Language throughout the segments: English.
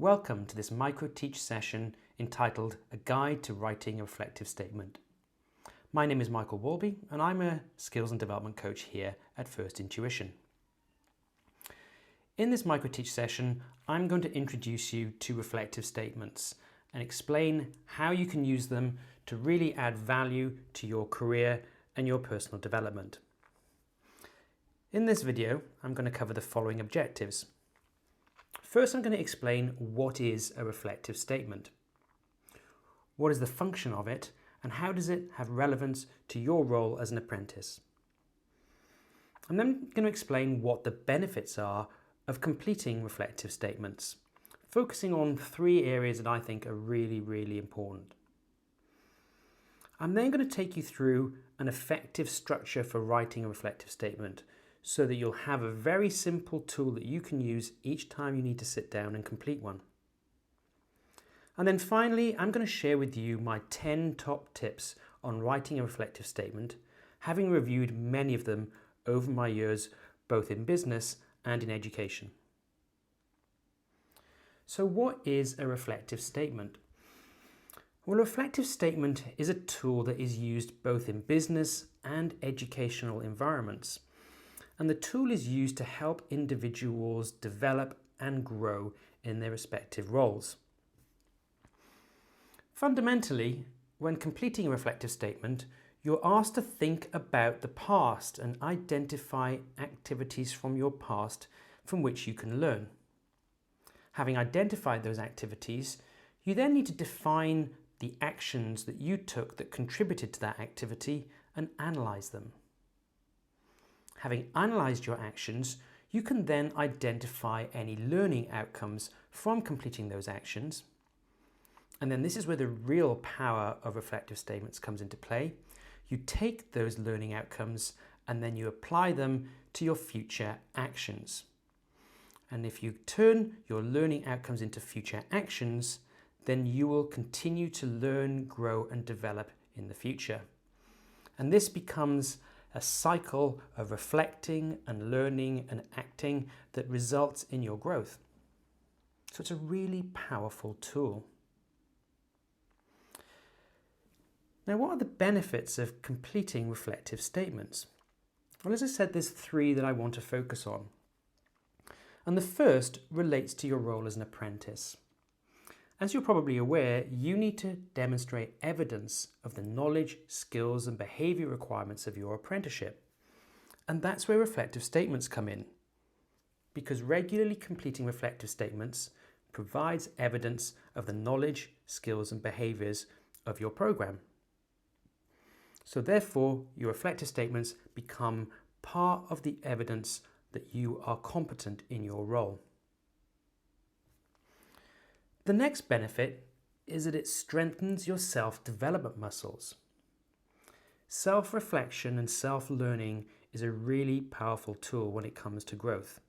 Welcome to this micro-teach session entitled A Guide to Writing a Reflective Statement. My name is Michael Walby and I'm a skills and development coach here at First Intuition. In this micro-teach session, I'm going to introduce you to reflective statements and explain how you can use them to really add value to your career and your personal development. In this video, I'm going to cover the following objectives. First, I'm going to explain what is a reflective statement. What is the function of it, and how does it have relevance to your role as an apprentice? I'm then going to explain what the benefits are of completing reflective statements, focusing on three areas that I think are really important. I'm then going to take you through an effective structure for writing a reflective statement, so that you'll have a very simple tool that you can use each time you need to sit down and complete one. And then finally, I'm going to share with you my 10 top tips on writing a reflective statement, having reviewed many of them over my years, both in business and in education. So what is a reflective statement? Well, a reflective statement is a tool that is used both in business and educational environments. And the tool is used to help individuals develop and grow in their respective roles. Fundamentally, when completing a reflective statement, you're asked to think about the past and identify activities from your past from which you can learn. Having identified those activities, you then need to define the actions that you took that contributed to that activity and analyze them. Having analysed your actions, you can then identify any learning outcomes from completing those actions. And then this is where the real power of reflective statements comes into play. You take those learning outcomes and then you apply them to your future actions. And if you turn your learning outcomes into future actions, then you will continue to learn, grow, and develop in the future. And this becomes a cycle of reflecting and learning and acting that results in your growth. So it's a really powerful tool. Now, what are the benefits of completing reflective statements? Well, as I said, there's three that I want to focus on. And the first relates to your role as an apprentice. As you're probably aware, you need to demonstrate evidence of the knowledge, skills, and behaviour requirements of your apprenticeship. And that's where reflective statements come in, because regularly completing reflective statements provides evidence of the knowledge, skills, and behaviours of your programme. So therefore, your reflective statements become part of the evidence that you are competent in your role. The next benefit is that it strengthens your self-development muscles. Self-reflection and self-learning is a really powerful tool when it comes to growth.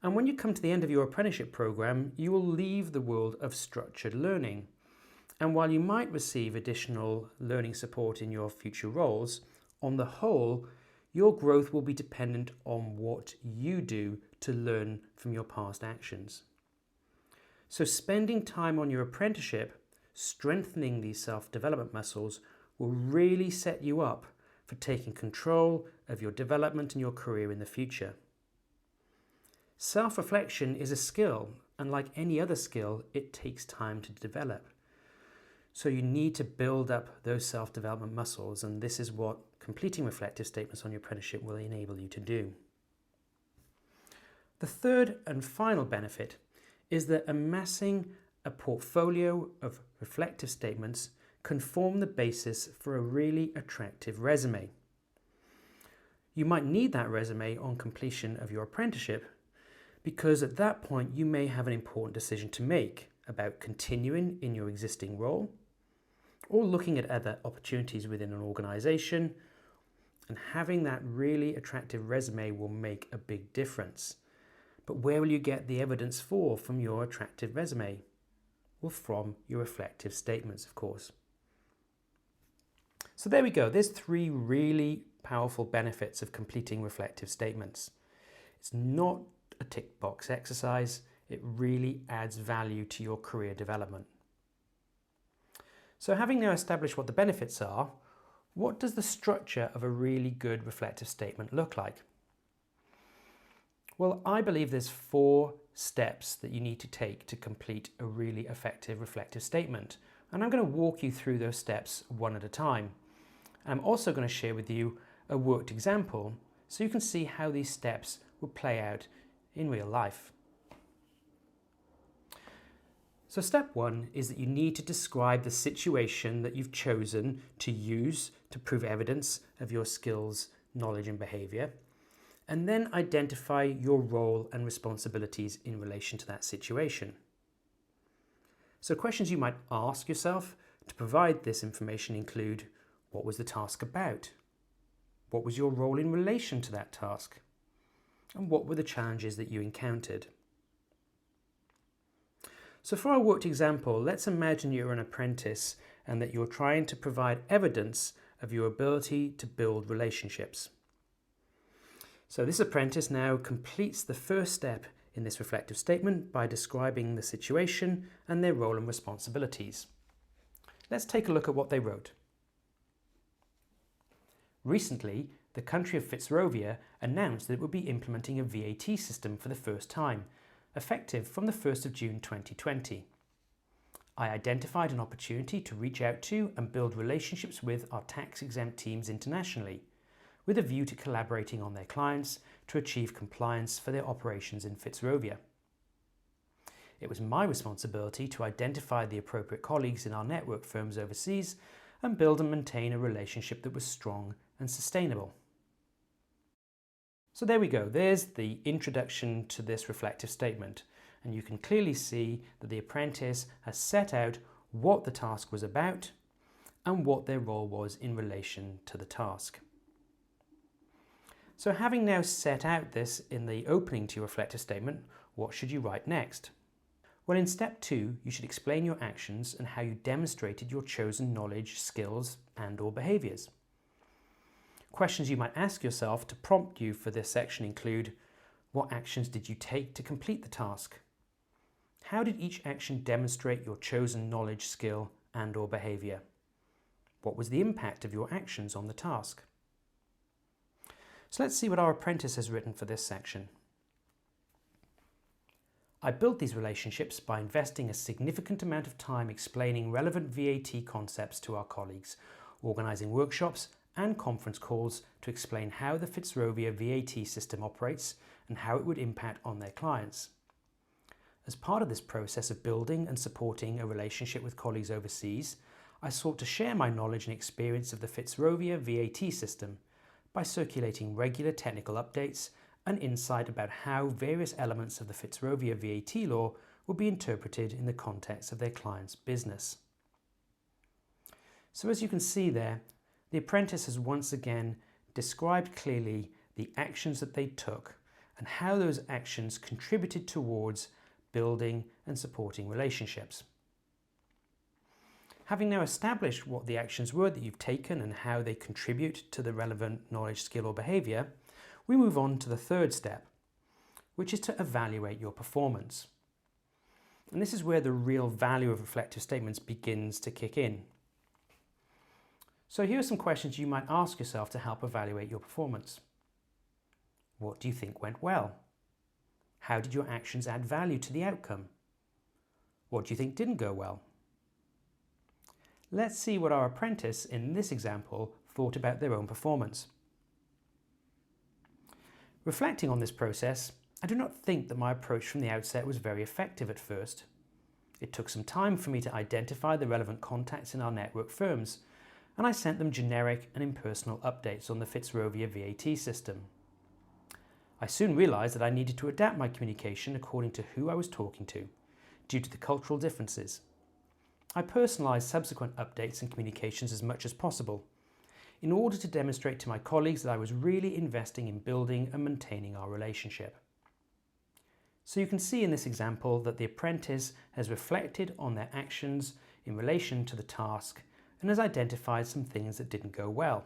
And when you come to the end of your apprenticeship program, you will leave the world of structured learning. And while you might receive additional learning support in your future roles, on the whole, your growth will be dependent on what you do to learn from your past actions. So spending time on your apprenticeship, strengthening these self-development muscles, will really set you up for taking control of your development and your career in the future. Self-reflection is a skill, and like any other skill, it takes time to develop. So you need to build up those self-development muscles, and this is what completing reflective statements on your apprenticeship will enable you to do. The third and final benefit is that amassing a portfolio of reflective statements can form the basis for a really attractive resume. You might need that resume on completion of your apprenticeship, because at that point you may have an important decision to make about continuing in your existing role or looking at other opportunities within an organisation, and having that really attractive resume will make a big difference. But where will you get the evidence from your attractive resume? Well, from your reflective statements, of course. So there we go. There's three really powerful benefits of completing reflective statements. It's not a tick box exercise. it really adds value to your career development. So having now established what the benefits are, what does the structure of a really good reflective statement look like? Well, I believe there's 4 steps that you need to take to complete a really effective reflective statement. And I'm going to walk you through those steps one at a time. I'm also going to share with you a worked example so you can see how these steps will play out in real life. So step 1 is that you need to describe the situation that you've chosen to use to prove evidence of your skills, knowledge and behaviour, and then identify your role and responsibilities in relation to that situation. So questions you might ask yourself to provide this information include: what was the task about? What was your role in relation to that task? And what were the challenges that you encountered? So for our worked example, let's imagine you're an apprentice and that you're trying to provide evidence of your ability to build relationships. So this apprentice now completes the first step in this reflective statement by describing the situation and their role and responsibilities. Let's take a look at what they wrote. Recently, the country of Fitzrovia announced that it would be implementing a VAT system for the first time, effective from the 1st of June 2020. I identified an opportunity to reach out to and build relationships with our tax-exempt teams internationally, with a view to collaborating on their clients to achieve compliance for their operations in Fitzrovia. It was my responsibility to identify the appropriate colleagues in our network firms overseas and build and maintain a relationship that was strong and sustainable. So there we go, there's the introduction to this reflective statement, and you can clearly see that the apprentice has set out what the task was about and what their role was in relation to the task. So having now set out this in the opening to your reflective statement, what should you write next? Well, in step 2, you should explain your actions and how you demonstrated your chosen knowledge, skills and/or behaviours. Questions you might ask yourself to prompt you for this section include: what actions did you take to complete the task? How did each action demonstrate your chosen knowledge, skill and/or behaviour? What was the impact of your actions on the task? So let's see what our apprentice has written for this section. I built these relationships by investing a significant amount of time explaining relevant VAT concepts to our colleagues, organising workshops and conference calls to explain how the Fitzrovia VAT system operates and how it would impact on their clients. As part of this process of building and supporting a relationship with colleagues overseas, I sought to share my knowledge and experience of the Fitzrovia VAT system by circulating regular technical updates and insight about how various elements of the Fitzrovia VAT law would be interpreted in the context of their client's business. So as you can see there, the apprentice has once again described clearly the actions that they took and how those actions contributed towards building and supporting relationships. Having now established what the actions were that you've taken and how they contribute to the relevant knowledge, skill or behaviour, we move on to the third step, which is to evaluate your performance. And this is where the real value of reflective statements begins to kick in. So here are some questions you might ask yourself to help evaluate your performance. What do you think went well? How did your actions add value to the outcome? What do you think didn't go well? Let's see what our apprentice in this example thought about their own performance. Reflecting on this process, I do not think that my approach from the outset was very effective at first. It took some time for me to identify the relevant contacts in our network firms, and I sent them generic and impersonal updates on the Fitzrovia VAT system. I soon realised that I needed to adapt my communication according to who I was talking to, due to the cultural differences. I personalised subsequent updates and communications as much as possible, in order to demonstrate to my colleagues that I was really investing in building and maintaining our relationship. So you can see in this example that the apprentice has reflected on their actions in relation to the task and has identified some things that didn't go well.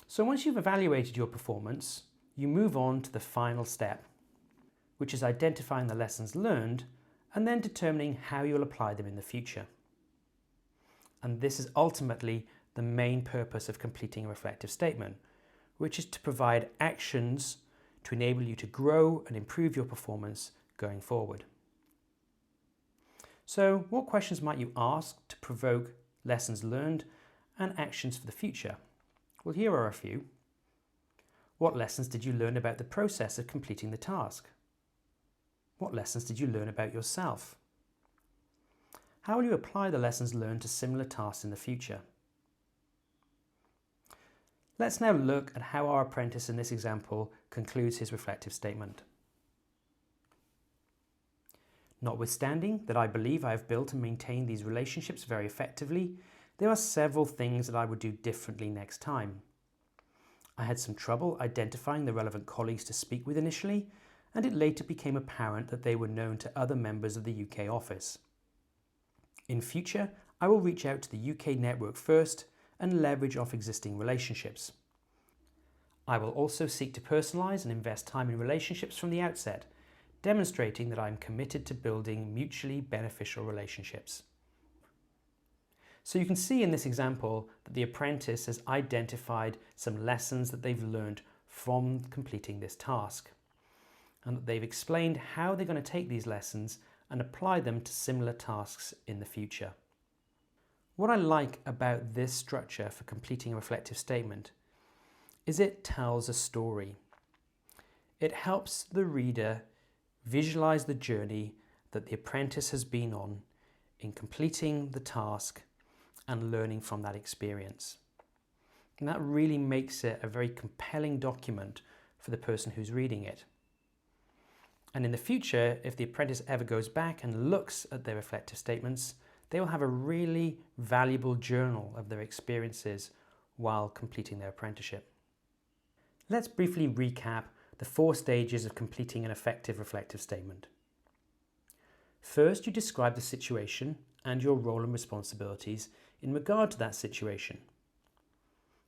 So once you've evaluated your performance, you move on to the final step, which is identifying the lessons learned and then determining how you'll apply them in the future. And this is ultimately the main purpose of completing a reflective statement, which is to provide actions to enable you to grow and improve your performance going forward. So, what questions might you ask to provoke lessons learned and actions for the future? Well, here are a few. What lessons did you learn about the process of completing the task? What lessons did you learn about yourself? How will you apply the lessons learned to similar tasks in the future? Let's now look at how our apprentice in this example concludes his reflective statement. Notwithstanding that I believe I have built and maintained these relationships very effectively, there are several things that I would do differently next time. I had some trouble identifying the relevant colleagues to speak with initially, and it later became apparent that they were known to other members of the UK office. In future, I will reach out to the UK network first and leverage off existing relationships. I will also seek to personalise and invest time in relationships from the outset, demonstrating that I am committed to building mutually beneficial relationships. So you can see in this example that the apprentice has identified some lessons that they've learned from completing this task, and that they've explained how they're going to take these lessons and apply them to similar tasks in the future. What I like about this structure for completing a reflective statement is it tells a story. It helps the reader visualize the journey that the apprentice has been on in completing the task and learning from that experience. And that really makes it a very compelling document for the person who's reading it. And in the future, if the apprentice ever goes back and looks at their reflective statements, they will have a really valuable journal of their experiences while completing their apprenticeship. Let's briefly recap the 4 stages of completing an effective reflective statement. First, you describe the situation and your role and responsibilities in regard to that situation.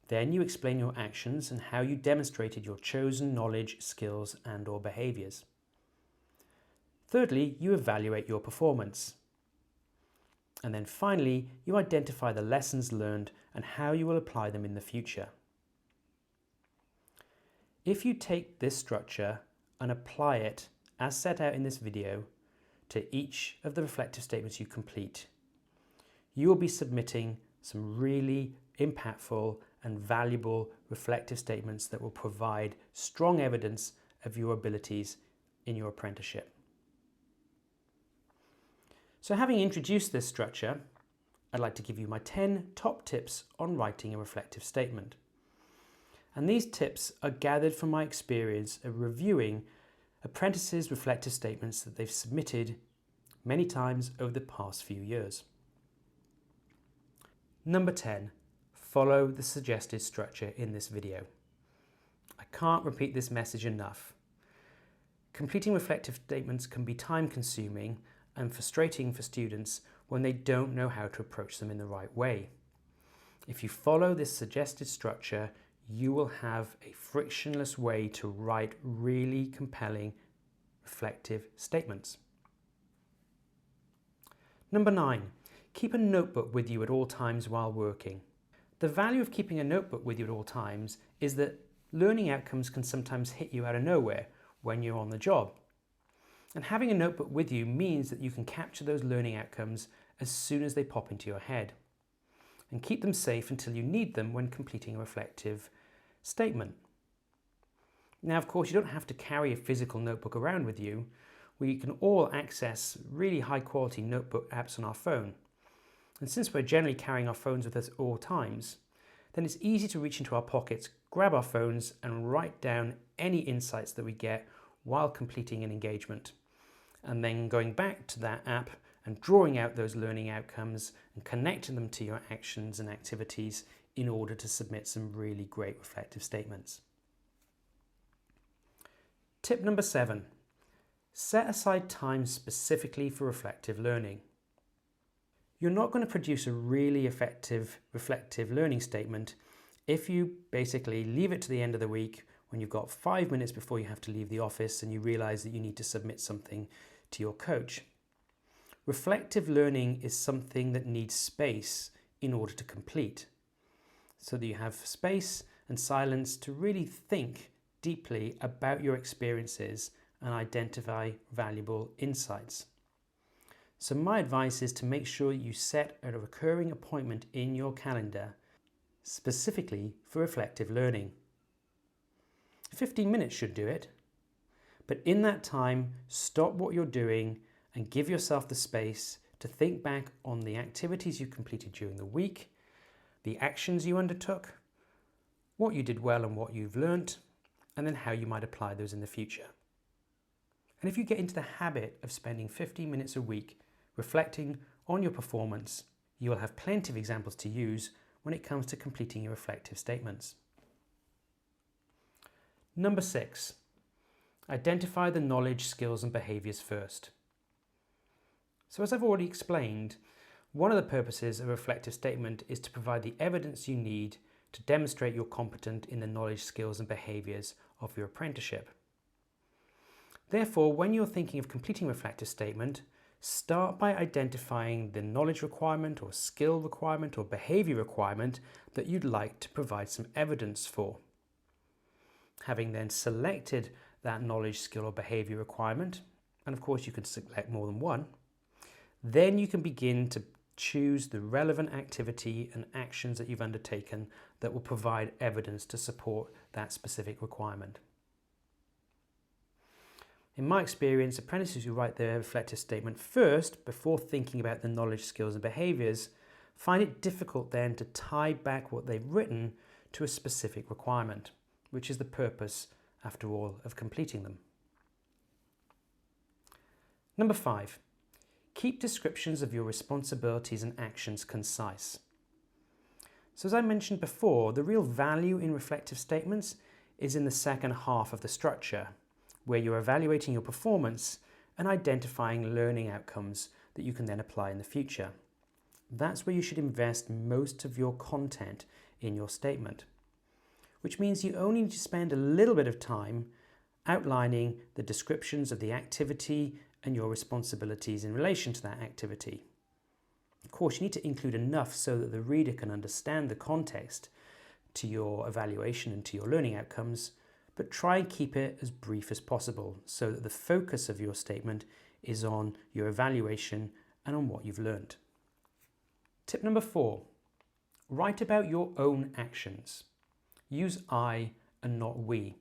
Then you explain your actions and how you demonstrated your chosen knowledge, skills, and/or behaviours. Thirdly, you evaluate your performance. And then finally, you identify the lessons learned and how you will apply them in the future. If you take this structure and apply it, as set out in this video, to each of the reflective statements you complete, you will be submitting some really impactful and valuable reflective statements that will provide strong evidence of your abilities in your apprenticeship. So having introduced this structure, I'd like to give you my 10 top tips on writing a reflective statement. And these tips are gathered from my experience of reviewing apprentices' reflective statements that they've submitted many times over the past few years. Number 10, follow the suggested structure in this video. I can't repeat this message enough. Completing reflective statements can be time-consuming and frustrating for students when they don't know how to approach them in the right way. If you follow this suggested structure, you will have a frictionless way to write really compelling reflective statements. Number 9, keep a notebook with you at all times while working. The value of keeping a notebook with you at all times is that learning outcomes can sometimes hit you out of nowhere when you're on the job. And having a notebook with you means that you can capture those learning outcomes as soon as they pop into your head, and keep them safe until you need them when completing a reflective statement. Now, of course, you don't have to carry a physical notebook around with you. We can all access really high quality notebook apps on our phone. And since we're generally carrying our phones with us at all times, then it's easy to reach into our pockets, grab our phones and write down any insights that we get while completing an engagement. And then going back to that app and drawing out those learning outcomes and connecting them to your actions and activities in order to submit some really great reflective statements. Tip number 7, set aside time specifically for reflective learning. You're not going to produce a really effective reflective learning statement if you basically leave it to the end of the week when you've got 5 minutes before you have to leave the office and you realize that you need to submit something to your coach. Reflective learning is something that needs space in order to complete, so that you have space and silence to really think deeply about your experiences and identify valuable insights. So my advice is to make sure you set a recurring appointment in your calendar specifically for reflective learning. 15 minutes should do it, but in that time, stop what you're doing and give yourself the space to think back on the activities you completed during the week, the actions you undertook, what you did well and what you've learnt, and then how you might apply those in the future. And if you get into the habit of spending 15 minutes a week reflecting on your performance, you will have plenty of examples to use when it comes to completing your reflective statements. Number 6, identify the knowledge, skills and behaviours first. So as I've already explained, one of the purposes of a reflective statement is to provide the evidence you need to demonstrate you're competent in the knowledge, skills and behaviours of your apprenticeship. Therefore, when you're thinking of completing a reflective statement, start by identifying the knowledge requirement or skill requirement or behaviour requirement that you'd like to provide some evidence for. Having then selected that knowledge, skill or behaviour requirement, and of course you can select more than one, then you can begin to choose the relevant activity and actions that you've undertaken that will provide evidence to support that specific requirement. In my experience, apprentices who write their reflective statement first before thinking about the knowledge, skills and behaviours find it difficult then to tie back what they've written to a specific requirement, which is the purpose, after all, of completing them. Number 5, keep descriptions of your responsibilities and actions concise. So as I mentioned before, the real value in reflective statements is in the second half of the structure, where you're evaluating your performance and identifying learning outcomes that you can then apply in the future. That's where you should invest most of your content in your statement, which means you only need to spend a little bit of time outlining the descriptions of the activity and your responsibilities in relation to that activity. Of course, you need to include enough so that the reader can understand the context to your evaluation and to your learning outcomes, but try and keep it as brief as possible so that the focus of your statement is on your evaluation and on what you've learned. Tip number 4, write about your own actions. Use I and not we.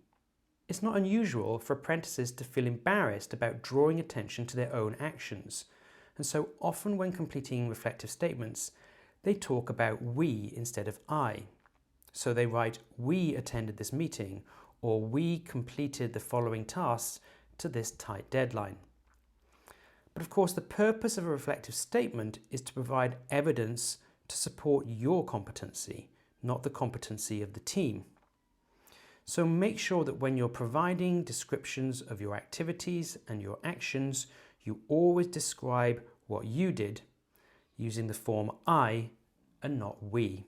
It's not unusual for apprentices to feel embarrassed about drawing attention to their own actions, and so often when completing reflective statements, they talk about we instead of I. So they write, we attended this meeting, or we completed the following tasks to this tight deadline. But of course, the purpose of a reflective statement is to provide evidence to support your competency, not the competency of the team. So make sure that when you're providing descriptions of your activities and your actions, you always describe what you did using the form I and not we.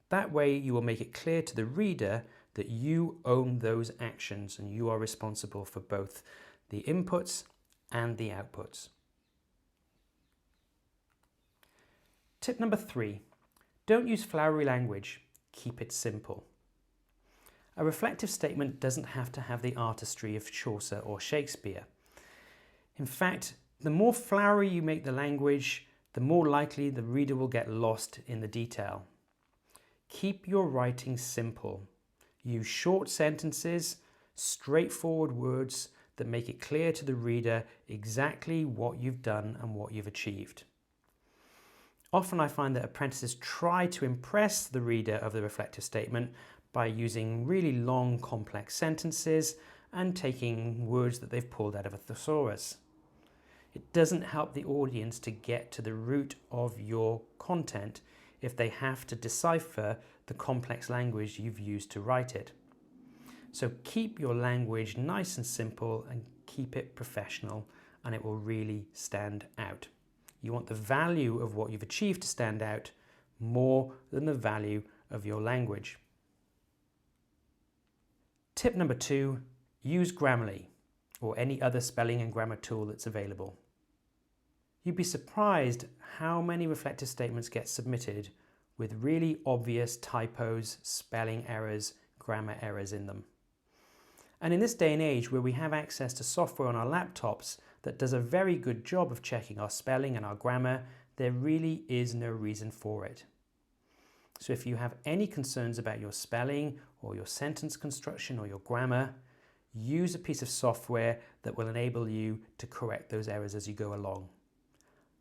That way you will make it clear to the reader that you own those actions and you are responsible for both the inputs and the outputs. Tip number 3, don't use flowery language, keep it simple. A reflective statement doesn't have to have the artistry of Chaucer or Shakespeare. In fact, the more flowery you make the language, the more likely the reader will get lost in the detail. Keep your writing simple. Use short sentences, straightforward words that make it clear to the reader exactly what you've done and what you've achieved. Often I find that apprentices try to impress the reader of the reflective statement by using really long, complex sentences and taking words that they've pulled out of a thesaurus. It doesn't help the audience to get to the root of your content if they have to decipher the complex language you've used to write it. So keep your language nice and simple and keep it professional, and it will really stand out. You want the value of what you've achieved to stand out more than the value of your language. Tip number 2, use Grammarly or any other spelling and grammar tool that's available. You'd be surprised how many reflective statements get submitted with really obvious typos, spelling errors, grammar errors in them. And in this day and age where we have access to software on our laptops that does a very good job of checking our spelling and our grammar, there really is no reason for it. So if you have any concerns about your spelling or your sentence construction or your grammar, use a piece of software that will enable you to correct those errors as you go along.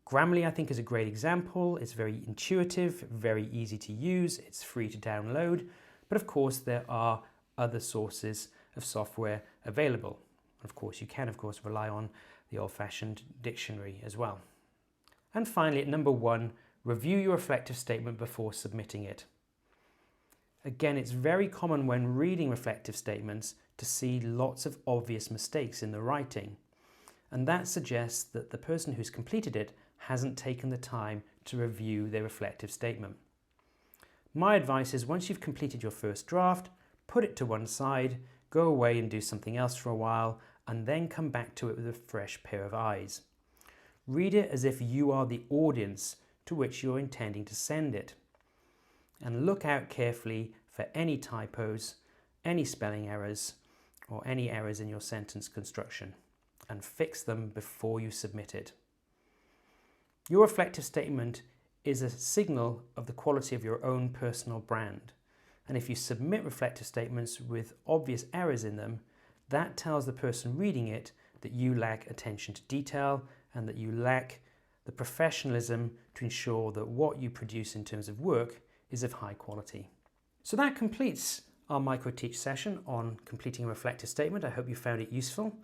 Grammarly, I think, is a great example. It's very intuitive, very easy to use, it's free to download, but of course there are other sources of software available. Of course, you can rely on the old-fashioned dictionary as well. And finally, at number 1, review your reflective statement before submitting it. Again, it's very common when reading reflective statements to see lots of obvious mistakes in the writing. And that suggests that the person who's completed it hasn't taken the time to review their reflective statement. My advice is once you've completed your first draft, put it to one side, go away and do something else for a while, and then come back to it with a fresh pair of eyes. Read it as if you are the audience to which you're intending to send it. And look out carefully for any typos, any spelling errors, or any errors in your sentence construction, and fix them before you submit it. Your reflective statement is a signal of the quality of your own personal brand. And if you submit reflective statements with obvious errors in them, that tells the person reading it that you lack attention to detail and that you lack the professionalism to ensure that what you produce in terms of work is of high quality. So that completes our micro-teach session on completing a reflective statement. I hope you found it useful.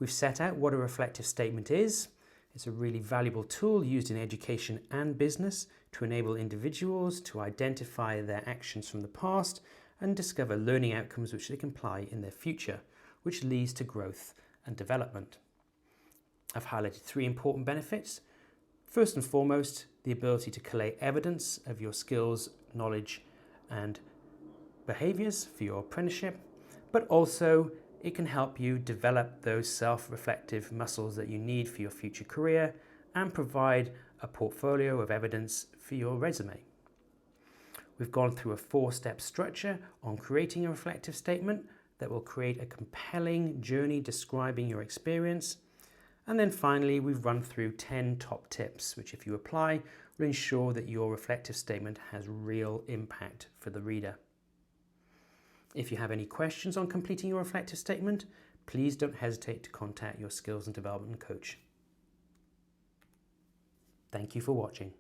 We've set out what a reflective statement is. It's a really valuable tool used in education and business to enable individuals to identify their actions from the past and discover learning outcomes which they can apply in their future, which leads to growth and development. I've highlighted 3 important benefits. First and foremost, the ability to collate evidence of your skills, knowledge, and behaviors for your apprenticeship, but also it can help you develop those self-reflective muscles that you need for your future career and provide a portfolio of evidence for your resume. We've gone through a 4-step structure on creating a reflective statement that will create a compelling journey describing your experience. And then finally, we've run through 10 top tips, which if you apply, will ensure that your reflective statement has real impact for the reader. If you have any questions on completing your reflective statement, please don't hesitate to contact your skills and development coach. Thank you for watching.